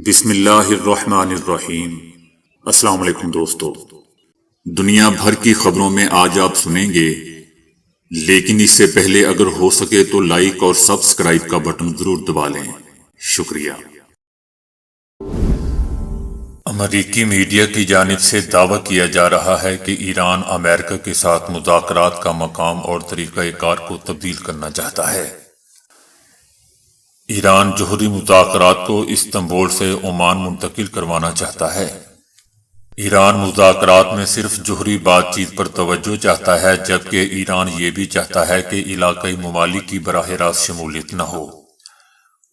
بسم اللہ الرحمن الرحیم۔ السلام علیکم دوستو، دنیا بھر کی خبروں میں آج آپ سنیں گے، لیکن اس سے پہلے اگر ہو سکے تو لائک اور سبسکرائب کا بٹن ضرور دبا لیں۔ شکریہ۔ امریکی میڈیا کی جانب سے دعویٰ کیا جا رہا ہے کہ ایران امریکہ کے ساتھ مذاکرات کا مقام اور طریقہ کار کو تبدیل کرنا چاہتا ہے۔ ایران جوہری مذاکرات کو استنبول سے عمان منتقل کروانا چاہتا ہے۔ ایران مذاکرات میں صرف جوہری بات چیت پر توجہ چاہتا ہے، جبکہ ایران یہ بھی چاہتا ہے کہ علاقائی ممالک کی براہ راست شمولیت نہ ہو۔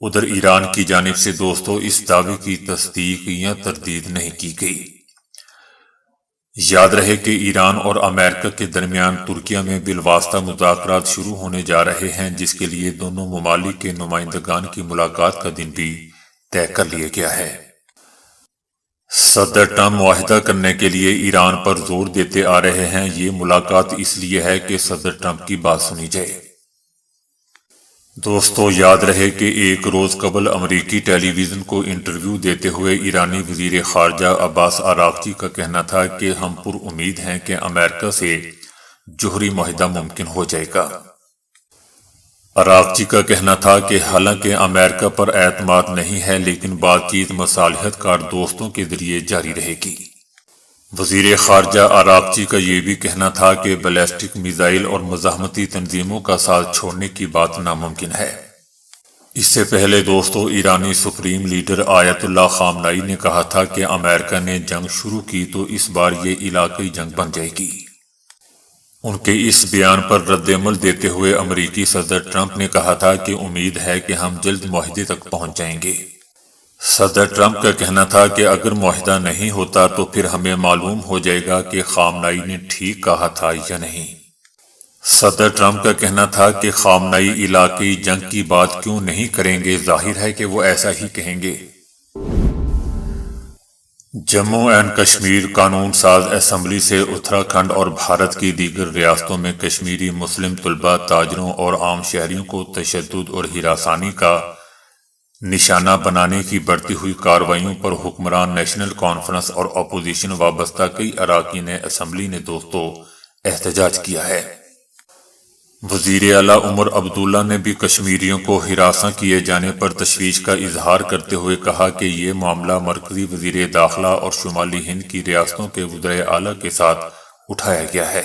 ادھر ایران کی جانب سے دوستو اس دعوے کی تصدیق یا تردید نہیں کی گئی۔ یاد رہے کہ ایران اور امریکہ کے درمیان ترکیہ میں بالواسطہ مذاکرات شروع ہونے جا رہے ہیں، جس کے لیے دونوں ممالک کے نمائندگان کی ملاقات کا دن بھی طے کر لیا گیا ہے۔ صدر ٹرمپ معاہدہ کرنے کے لیے ایران پر زور دیتے آ رہے ہیں۔ یہ ملاقات اس لیے ہے کہ صدر ٹرمپ کی بات سنی جائے۔ دوستو یاد رہے کہ ایک روز قبل امریکی ٹیلی ویژن کو انٹرویو دیتے ہوئے ایرانی وزیر خارجہ عباس عراقچی کا کہنا تھا کہ ہم پر امید ہیں کہ امریکہ سے جوہری معاہدہ ممکن ہو جائے گا۔ عراقچی کا کہنا تھا کہ حالانکہ امریکہ پر اعتماد نہیں ہے، لیکن بات چیت مصالحت کار دوستوں کے ذریعے جاری رہے گی۔ وزیر خارجہ عراقچی کا یہ بھی کہنا تھا کہ بیلسٹک میزائل اور مزاحمتی تنظیموں کا ساتھ چھوڑنے کی بات ناممکن ہے۔ اس سے پہلے دوستو ایرانی سپریم لیڈر آیت اللہ خامنائی نے کہا تھا کہ امریکہ نے جنگ شروع کی تو اس بار یہ علاقائی جنگ بن جائے گی۔ ان کے اس بیان پر رد عمل دیتے ہوئے امریکی صدر ٹرمپ نے کہا تھا کہ امید ہے کہ ہم جلد معاہدے تک پہنچ جائیں گے۔ صدر ٹرمپ کا کہنا تھا کہ اگر معاہدہ نہیں ہوتا تو پھر ہمیں معلوم ہو جائے گا کہ خامنائی نے ٹھیک کہا تھا یا نہیں۔ صدر ٹرمپ کا کہنا تھا کہ خامنائی علاقائی جنگ کی بات کیوں نہیں کریں گے، ظاہر ہے کہ وہ ایسا ہی کہیں گے۔ جموں اینڈ کشمیر قانون ساز اسمبلی سے اتراکھنڈ اور بھارت کی دیگر ریاستوں میں کشمیری مسلم طلباء، تاجروں اور عام شہریوں کو تشدد اور ہراسانی کا نشانہ بنانے کی بڑھتی ہوئی کارروائیوں پر حکمران نیشنل کانفرنس اور اپوزیشن وابستہ کئی اراکین اسمبلی نے دوستو احتجاج کیا ہے۔ وزیر اعلیٰ عمر عبداللہ نے بھی کشمیریوں کو ہراساں کیے جانے پر تشویش کا اظہار کرتے ہوئے کہا کہ یہ معاملہ مرکزی وزیر داخلہ اور شمالی ہند کی ریاستوں کے وزرائے اعلیٰ کے ساتھ اٹھایا گیا ہے۔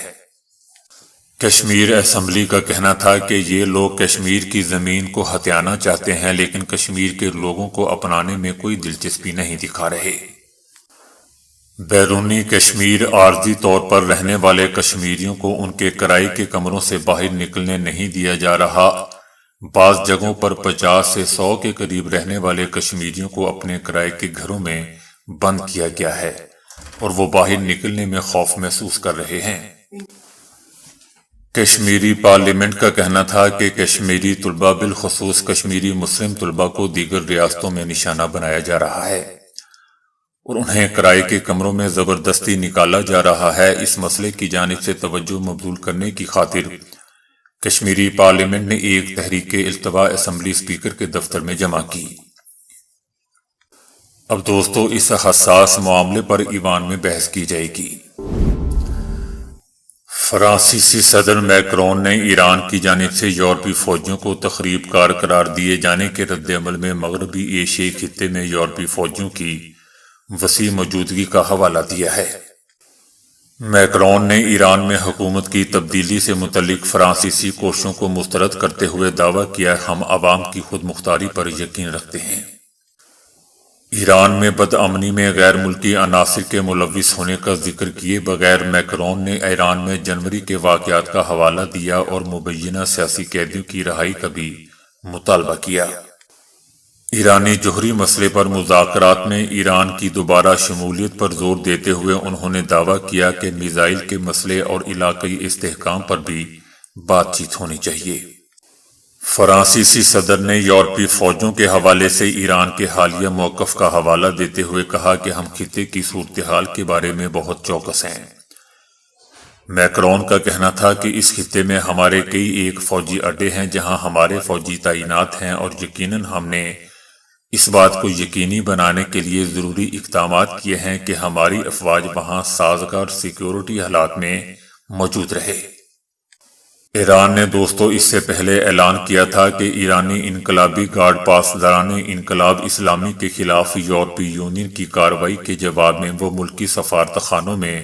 کشمیر اسمبلی کا کہنا تھا کہ یہ لوگ کشمیر کی زمین کو ہتھیانا چاہتے ہیں، لیکن کشمیر کے لوگوں کو اپنانے میں کوئی دلچسپی نہیں دکھا رہے۔ بیرونی کشمیر عارضی طور پر رہنے والے کشمیریوں کو ان کے کرائے کے کمروں سے باہر نکلنے نہیں دیا جا رہا۔ بعض جگہوں پر 50 سے 100 کے قریب رہنے والے کشمیریوں کو اپنے کرائے کے گھروں میں بند کیا گیا ہے اور وہ باہر نکلنے میں خوف محسوس کر رہے ہیں۔ کشمیری پارلیمنٹ کا کہنا تھا کہ کشمیری طلباء بالخصوص کشمیری مسلم طلباء کو دیگر ریاستوں میں نشانہ بنایا جا رہا ہے اور انہیں کرائے کے کمروں میں زبردستی نکالا جا رہا ہے۔ اس مسئلے کی جانب سے توجہ مبذول کرنے کی خاطر کشمیری پارلیمنٹ نے ایک تحریک التوا اسمبلی اسپیکر کے دفتر میں جمع کی۔ اب دوستو اس حساس معاملے پر ایوان میں بحث کی جائے گی۔ فرانسیسی صدر میکرون نے ایران کی جانب سے یورپی فوجیوں کو تخریب کار قرار دیے جانے کے رد عمل میں مغربی ایشیائی خطے میں یورپی فوجیوں کی وسیع موجودگی کا حوالہ دیا ہے۔ میکرون نے ایران میں حکومت کی تبدیلی سے متعلق فرانسیسی کوششوں کو مسترد کرتے ہوئے دعویٰ کیا، ہم عوام کی خود مختاری پر یقین رکھتے ہیں۔ ایران میں بدامنی میں غیر ملکی عناصر کے ملوث ہونے کا ذکر کیے بغیر میکرون نے ایران میں جنوری کے واقعات کا حوالہ دیا اور مبینہ سیاسی قیدیوں کی رہائی کا بھی مطالبہ کیا۔ ایرانی جوہری مسئلے پر مذاکرات میں ایران کی دوبارہ شمولیت پر زور دیتے ہوئے انہوں نے دعویٰ کیا کہ میزائل کے مسئلے اور علاقائی استحکام پر بھی بات چیت ہونی چاہیے۔ فرانسیسی صدر نے یورپی فوجوں کے حوالے سے ایران کے حالیہ موقف کا حوالہ دیتے ہوئے کہا کہ ہم خطے کی صورتحال کے بارے میں بہت چوکس ہیں۔ میکرون کا کہنا تھا کہ اس خطے میں ہمارے کئی ایک فوجی اڈے ہیں جہاں ہمارے فوجی تعینات ہیں اور یقیناً ہم نے اس بات کو یقینی بنانے کے لیے ضروری اقدامات کیے ہیں کہ ہماری افواج وہاں سازگار سیکیورٹی حالات میں موجود رہے۔ ایران نے دوستو اس سے پہلے اعلان کیا تھا کہ ایرانی انقلابی گارڈ پاسداران انقلاب اسلامی کے خلاف یورپی یونین کی کارروائی کے جواب میں وہ ملکی سفارت خانوں میں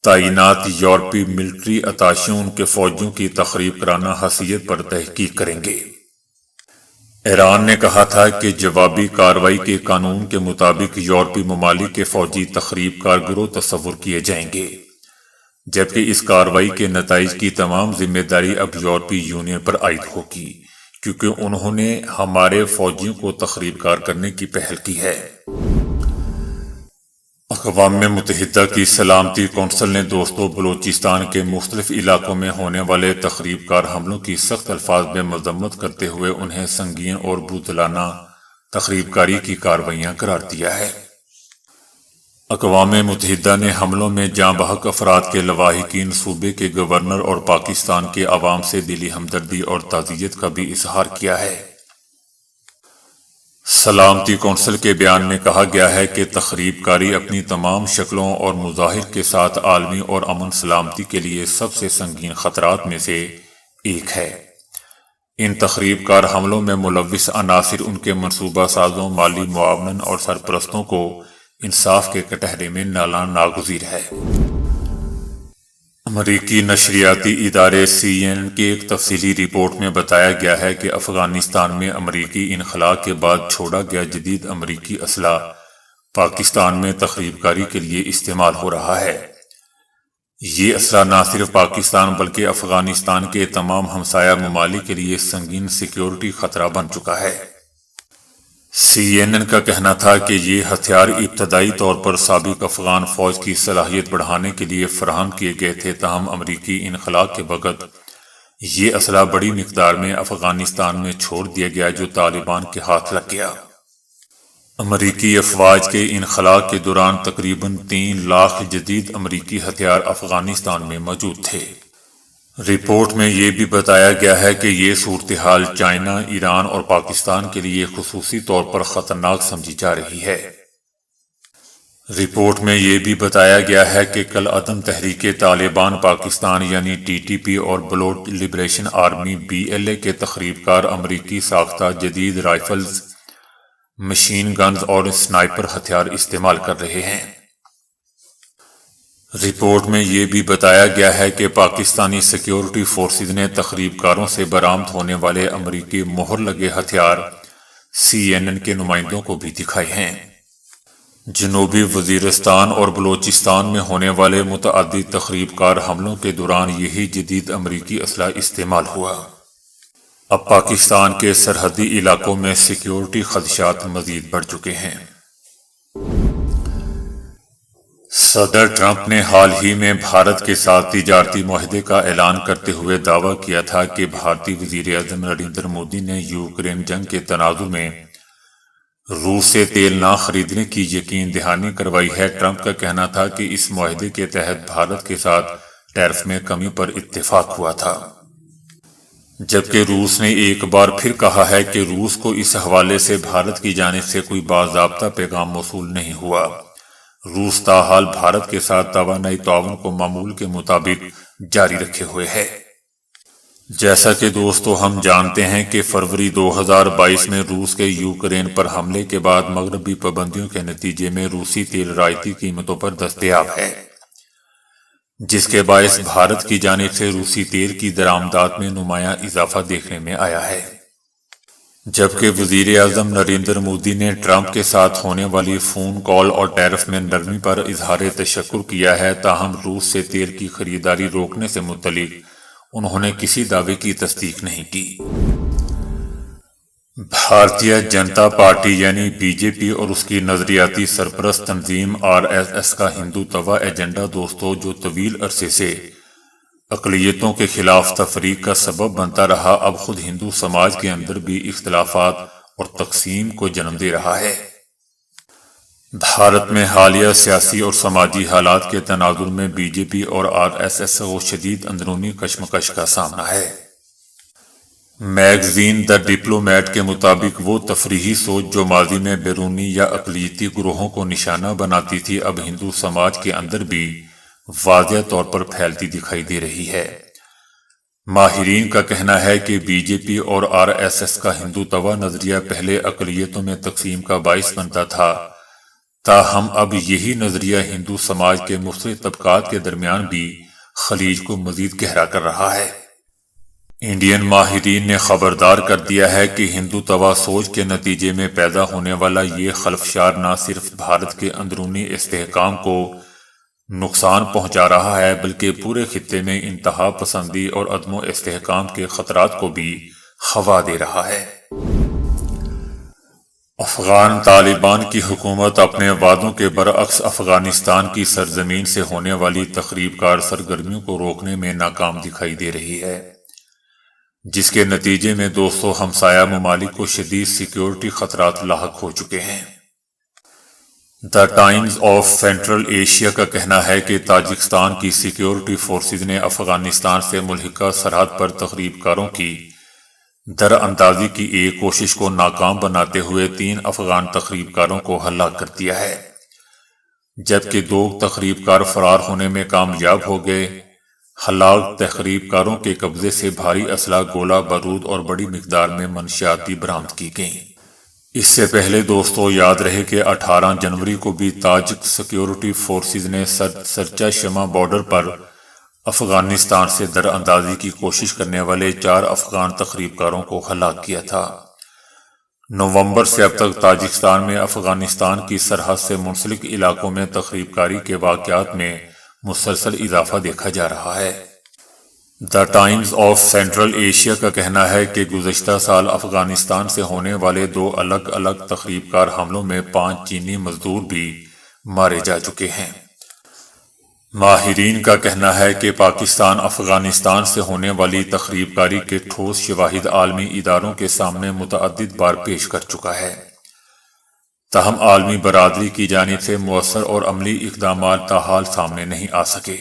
تعینات یورپی ملٹری اتاشیوں ان کے فوجیوں کی تخریب کرانہ حیثیت پر تحقیق کریں گے۔ ایران نے کہا تھا کہ جوابی کارروائی کے قانون کے مطابق یورپی ممالک کے فوجی تخریب کار گروہ تصور کیے جائیں گے، جبکہ اس کارروائی کے نتائج کی تمام ذمہ داری اب یورپی یونین پر عائد ہوگی، کیونکہ انہوں نے ہمارے فوجیوں کو تخریب کار کرنے کی پہل کی ہے۔ اقوام متحدہ کی سلامتی کونسل نے دوستو بلوچستان کے مختلف علاقوں میں ہونے والے تخریب کار حملوں کی سخت الفاظ میں مذمت کرتے ہوئے انہیں سنگین اور بزدلانہ تخریب کاری کی کارروائیاں قرار دیا ہے۔ اقوام متحدہ نے حملوں میں جاں بحق افراد کے لواحقین، صوبے کے گورنر اور پاکستان کے عوام سے دلی ہمدردی اور تعزیت کا بھی اظہار کیا ہے۔ سلامتی کونسل کے بیان میں کہا گیا ہے کہ تخریب کاری اپنی تمام شکلوں اور مظاہر کے ساتھ عالمی اور امن سلامتی کے لیے سب سے سنگین خطرات میں سے ایک ہے۔ ان تخریب کار حملوں میں ملوث عناصر، ان کے منصوبہ سازوں، مالی معاونین اور سرپرستوں کو انصاف کے کٹہرے میں ڈالنا ناگزیر ہے۔ امریکی نشریاتی ادارے CNN کی ایک تفصیلی رپورٹ میں بتایا گیا ہے کہ افغانستان میں امریکی انخلاء کے بعد چھوڑا گیا جدید امریکی اسلحہ پاکستان میں تخریب کاری کے لیے استعمال ہو رہا ہے۔ یہ اسلحہ نہ صرف پاکستان بلکہ افغانستان کے تمام ہمسایہ ممالک کے لیے سنگین سیکیورٹی خطرہ بن چکا ہے۔ CNN کا کہنا تھا کہ یہ ہتھیار ابتدائی طور پر سابق افغان فوج کی صلاحیت بڑھانے کے لیے فراہم کیے گئے تھے، تاہم امریکی انخلاء کے وقت یہ اسلحہ بڑی مقدار میں افغانستان میں چھوڑ دیا گیا، جو طالبان کے ہاتھ لگ گیا۔ امریکی افواج کے انخلاء کے دوران تقریباً 3 لاکھ جدید امریکی ہتھیار افغانستان میں موجود تھے۔ رپورٹ میں یہ بھی بتایا گیا ہے کہ یہ صورتحال چائنا، ایران اور پاکستان کے لیے خصوصی طور پر خطرناک سمجھی جا رہی ہے۔ رپورٹ میں یہ بھی بتایا گیا ہے کہ کالعدم تحریک طالبان پاکستان یعنی TTP اور بلوچ لبریشن آرمی BLA کے تخریب کار امریکی ساختہ جدید رائفلز، مشین گنز اور سنائپر ہتھیار استعمال کر رہے ہیں۔ رپورٹ میں یہ بھی بتایا گیا ہے کہ پاکستانی سیکیورٹی فورسز نے تخریب کاروں سے برآمد ہونے والے امریکی مہر لگے ہتھیار CNN کے نمائندوں کو بھی دکھائے ہیں۔ جنوبی وزیرستان اور بلوچستان میں ہونے والے متعدد تخریب کار حملوں کے دوران یہی جدید امریکی اسلحہ استعمال ہوا۔ اب پاکستان کے سرحدی علاقوں میں سیکیورٹی خدشات مزید بڑھ چکے ہیں۔ صدر ٹرمپ نے حال ہی میں بھارت کے ساتھ تجارتی معاہدے کا اعلان کرتے ہوئے دعویٰ کیا تھا کہ بھارتی وزیر اعظم نریندر مودی نے یوکرین جنگ کے تناظر میں روس سے تیل نہ خریدنے کی یقین دہانی کروائی ہے۔ ٹرمپ کا کہنا تھا کہ اس معاہدے کے تحت بھارت کے ساتھ ٹیرف میں کمی پر اتفاق ہوا تھا، جبکہ روس نے ایک بار پھر کہا ہے کہ روس کو اس حوالے سے بھارت کی جانب سے کوئی باضابطہ پیغام موصول نہیں ہوا۔ روس تاحال بھارت کے ساتھ توانائی تعاون کو معمول کے مطابق جاری رکھے ہوئے ہے۔ جیسا کہ دوستو ہم جانتے ہیں کہ فروری 2022 میں روس کے یوکرین پر حملے کے بعد مغربی پابندیوں کے نتیجے میں روسی تیل رعایتی قیمتوں پر دستیاب ہے، جس کے باعث بھارت کی جانب سے روسی تیل کی درآمدات میں نمایاں اضافہ دیکھنے میں آیا ہے۔ جبکہ وزیر اعظم نریندر مودی نے ٹرمپ کے ساتھ ہونے والی فون کال اور ٹیرف میں نرمی پر اظہار تشکر کیا ہے، تاہم روس سے تیل کی خریداری روکنے سے متعلق انہوں نے کسی دعوے کی تصدیق نہیں کی۔ بھارتیہ جنتا پارٹی یعنی BJP اور اس کی نظریاتی سرپرست تنظیم RSS کا ہندوتوا ایجنڈا دوستو، جو طویل عرصے سے اقلیتوں کے خلاف تفریق کا سبب بنتا رہا، اب خود ہندو سماج کے اندر بھی اختلافات اور تقسیم کو جنم دے رہا ہے۔ بھارت میں حالیہ سیاسی اور سماجی حالات کے تناظر میں BJP اور RSS کو شدید اندرونی کشمکش کا سامنا ہے۔ میگزین دا ڈپلومیٹ کے مطابق وہ تفریحی سوچ جو ماضی میں بیرونی یا اقلیتی گروہوں کو نشانہ بناتی تھی اب ہندو سماج کے اندر بھی واضح طور پر پھیلتی دکھائی دے رہی ہے۔ ماہرین کا کہنا ہے کہ بی جے پی اور آر ایس ایس کا ہندو توا نظریہ پہلے اقلیتوں میں تقسیم کا باعث بنتا تھا، تاہم اب یہی نظریہ ہندو سماج کے مختلف طبقات کے درمیان بھی خلیج کو مزید گہرا کر رہا ہے۔ انڈین ماہرین نے خبردار کر دیا ہے کہ ہندو توا سوچ کے نتیجے میں پیدا ہونے والا یہ خلفشار نہ صرف بھارت کے اندرونی استحکام کو نقصان پہنچا رہا ہے بلکہ پورے خطے میں انتہا پسندی اور عدم و استحکام کے خطرات کو بھی ہوا دے رہا ہے۔ افغان طالبان کی حکومت اپنے وعدوں کے برعکس افغانستان کی سرزمین سے ہونے والی تخریب کار سرگرمیوں کو روکنے میں ناکام دکھائی دے رہی ہے، جس کے نتیجے میں 200 ہمسایہ ممالک کو شدید سیکیورٹی خطرات لاحق ہو چکے ہیں۔ The times of central Asia کا کہنا ہے کہ تاجکستان کی سیکیورٹی فورسز نے افغانستان سے ملحقہ سرحد پر تخریب کاروں کی در اندازی کی ایک کوشش کو ناکام بناتے ہوئے 3 افغان تخریب کاروں کو ہلاک کر دیا ہے، جبکہ 2 تخریب کار فرار ہونے میں کامیاب ہو گئے۔ ہلاک تخریب کاروں کے قبضے سے بھاری اسلحہ، گولہ بارود اور بڑی مقدار میں منشیات برآمد کی گئیں۔ اس سے پہلے دوستو یاد رہے کہ 18 جنوری کو بھی تاجک سیکیورٹی فورسز نے سرچا شمع بارڈر پر افغانستان سے در اندازی کی کوشش کرنے والے 4 افغان تخریب کاروں کو ہلاک کیا تھا۔ نومبر سے اب تک تاجکستان میں افغانستان کی سرحد سے منسلک علاقوں میں تخریب کاری کے واقعات میں مسلسل اضافہ دیکھا جا رہا ہے۔ The times of central Asia کا کہنا ہے کہ گزشتہ سال افغانستان سے ہونے والے 2 الگ الگ تخریب کار حملوں میں 5 چینی مزدور بھی مارے جا چکے ہیں۔ ماہرین کا کہنا ہے کہ پاکستان افغانستان سے ہونے والی تخریب کاری کے ٹھوس شواہد عالمی اداروں کے سامنے متعدد بار پیش کر چکا ہے، تاہم عالمی برادری کی جانب سے مؤثر اور عملی اقدامات تاحال سامنے نہیں آ سکے۔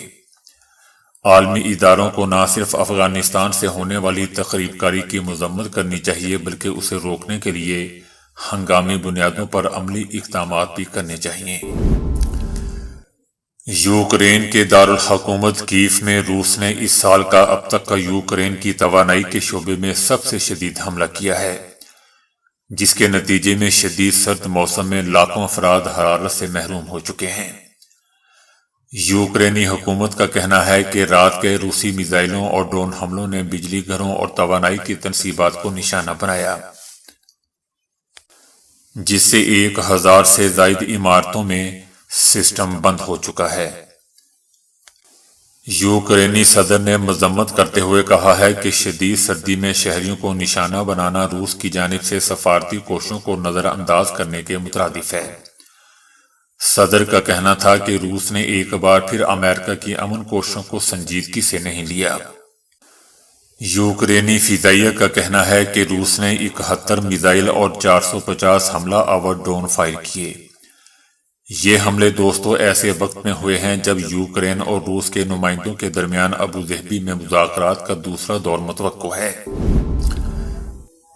عالمی اداروں کو نہ صرف افغانستان سے ہونے والی تخریب کاری کی مذمت کرنی چاہیے بلکہ اسے روکنے کے لیے ہنگامی بنیادوں پر عملی اقدامات بھی کرنے چاہیے۔ یوکرین کے دارالحکومت کیف میں روس نے اس سال کا اب تک کا یوکرین کی توانائی کے شعبے میں سب سے شدید حملہ کیا ہے، جس کے نتیجے میں شدید سرد موسم میں لاکھوں افراد حرارت سے محروم ہو چکے ہیں۔ یوکرینی حکومت کا کہنا ہے کہ رات کے روسی میزائلوں اور ڈرون حملوں نے بجلی گھروں اور توانائی کی تنصیبات کو نشانہ بنایا، جس سے 1000 سے زائد عمارتوں میں سسٹم بند ہو چکا ہے۔ یوکرینی صدر نے مذمت کرتے ہوئے کہا ہے کہ شدید سردی میں شہریوں کو نشانہ بنانا روس کی جانب سے سفارتی کوششوں کو نظر انداز کرنے کے مترادف ہے۔ صدر کا کہنا تھا کہ روس نے ایک بار پھر امریکہ کی امن کوششوں کو سنجیدگی سے نہیں لیا۔ یوکرینی فضائیہ کا کہنا ہے کہ روس نے 71 میزائل اور 450 حملہ آور ڈرون فائر کیے۔ یہ حملے دوستو ایسے وقت میں ہوئے ہیں جب یوکرین اور روس کے نمائندوں کے درمیان ابوظہبی میں مذاکرات کا دوسرا دور متوقع ہے۔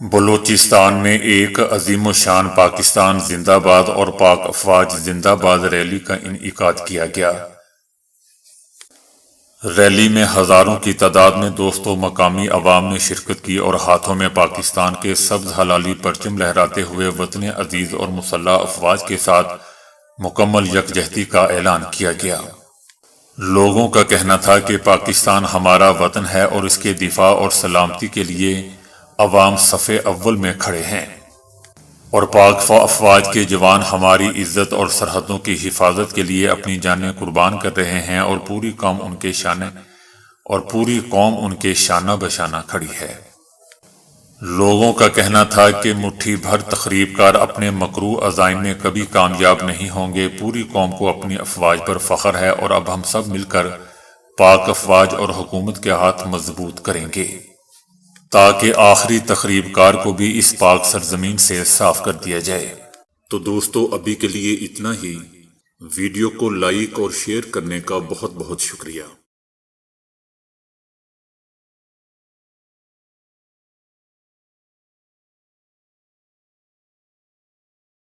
بلوچستان میں ایک عظیم الشان پاکستان زندہ باد اور پاک افواج زندہ باد ریلی کا انعقاد کیا گیا۔ ریلی میں ہزاروں کی تعداد میں دوستوں مقامی عوام نے شرکت کی اور ہاتھوں میں پاکستان کے سبز ہلالی پرچم لہراتے ہوئے وطن عزیز اور مسلح افواج کے ساتھ مکمل یکجہتی کا اعلان کیا گیا۔ لوگوں کا کہنا تھا کہ پاکستان ہمارا وطن ہے اور اس کے دفاع اور سلامتی کے لیے عوام صف اول میں کھڑے ہیں، اور پاک افواج کے جوان ہماری عزت اور سرحدوں کی حفاظت کے لیے اپنی جانیں قربان کر رہے ہیں اور پوری قوم ان کے شانہ بشانہ کھڑی ہے۔ لوگوں کا کہنا تھا کہ مٹھی بھر تخریب کار اپنے مکروہ عزائم میں کبھی کامیاب نہیں ہوں گے۔ پوری قوم کو اپنی افواج پر فخر ہے اور اب ہم سب مل کر پاک افواج اور حکومت کے ہاتھ مضبوط کریں گے تاکہ آخری تخریب کار کو بھی اس پاک سرزمین سے صاف کر دیا جائے۔ تو دوستو ابھی کے لیے اتنا ہی۔ ویڈیو کو لائک اور شیئر کرنے کا بہت بہت شکریہ۔